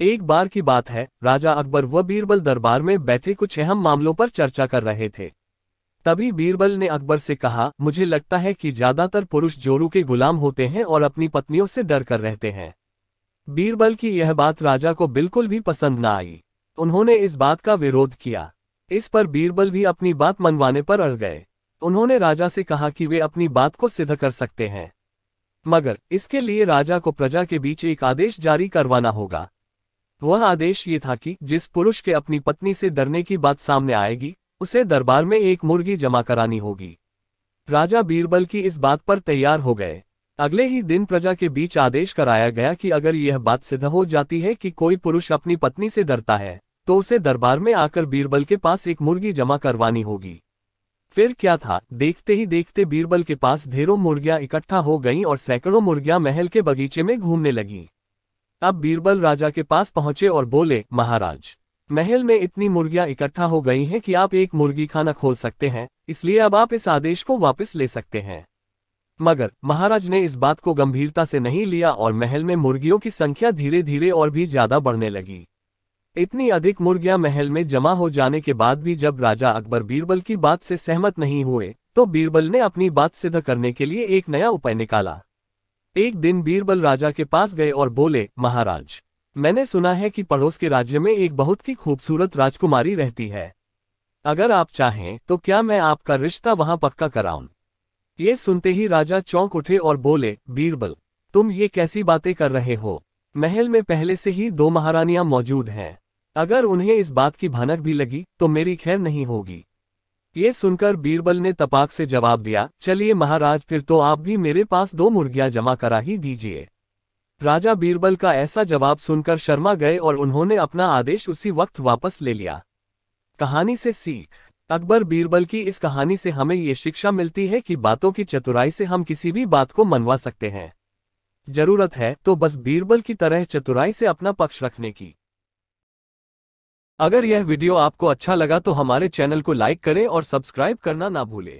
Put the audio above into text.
एक बार की बात है, राजा अकबर व बीरबल दरबार में बैठे कुछ अहम मामलों पर चर्चा कर रहे थे। तभी बीरबल ने अकबर से कहा, मुझे लगता है कि ज्यादातर पुरुष जोरू के गुलाम होते हैं और अपनी पत्नियों से डर कर रहते हैं। बीरबल की यह बात राजा को बिल्कुल भी पसंद न आई। उन्होंने इस बात का विरोध किया। इस पर बीरबल भी अपनी बात मनवाने पर अड़ गए। उन्होंने राजा से कहा कि वे अपनी बात को सिद्ध कर सकते हैं, मगर इसके लिए राजा को प्रजा के बीच एक आदेश जारी करवाना होगा। वह आदेश ये था कि जिस पुरुष के अपनी पत्नी से डरने की बात सामने आएगी, उसे दरबार में एक मुर्गी जमा करानी होगी। राजा बीरबल की इस बात पर तैयार हो गए। अगले ही दिन प्रजा के बीच आदेश कराया गया कि अगर यह बात सिद्ध हो जाती है कि कोई पुरुष अपनी पत्नी से डरता है, तो उसे दरबार में आकर बीरबल के पास एक मुर्गी जमा करवानी होगी। फिर क्या था, देखते ही देखते बीरबल के पास ढेरों मुर्गियां इकट्ठा हो गईं और सैकड़ों मुर्गियां महल के बगीचे में घूमने लगीं। अब बीरबल राजा के पास पहुंचे और बोले, महाराज, महल में इतनी मुर्गियां इकट्ठा हो गई हैं कि आप एक मुर्गी खाना खोल सकते हैं, इसलिए अब आप इस आदेश को वापस ले सकते हैं। मगर महाराज ने इस बात को गंभीरता से नहीं लिया और महल में मुर्गियों की संख्या धीरे धीरे और भी ज्यादा बढ़ने लगी। इतनी अधिक मुर्गियां महल में जमा हो जाने के बाद भी जब राजा अकबर बीरबल की बात से सहमत नहीं हुए, तो बीरबल ने अपनी बात सिद्ध करने के लिए एक नया उपाय निकाला। एक दिन बीरबल राजा के पास गए और बोले, महाराज, मैंने सुना है कि पड़ोस के राज्य में एक बहुत ही खूबसूरत राजकुमारी रहती है। अगर आप चाहें तो क्या मैं आपका रिश्ता वहां पक्का कराऊं? ये सुनते ही राजा चौंक उठे और बोले, बीरबल, तुम ये कैसी बातें कर रहे हो? महल में पहले से ही 2 महारानियां मौजूद हैं। अगर उन्हें इस बात की भनक भी लगी तो मेरी खैर नहीं होगी। ये सुनकर बीरबल ने तपाक से जवाब दिया, चलिए महाराज, फिर तो आप भी मेरे पास 2 मुर्गियां जमा करा ही दीजिए। राजा बीरबल का ऐसा जवाब सुनकर शर्मा गए और उन्होंने अपना आदेश उसी वक्त वापस ले लिया। कहानी से सीख। अकबर बीरबल की इस कहानी से हमें ये शिक्षा मिलती है कि बातों की चतुराई से हम किसी भी बात को मनवा सकते हैं। जरूरत है तो बस बीरबल की तरह चतुराई से अपना पक्ष रखने की। अगर यह वीडियो आपको अच्छा लगा तो हमारे चैनल को लाइक करें और सब्सक्राइब करना ना भूलें।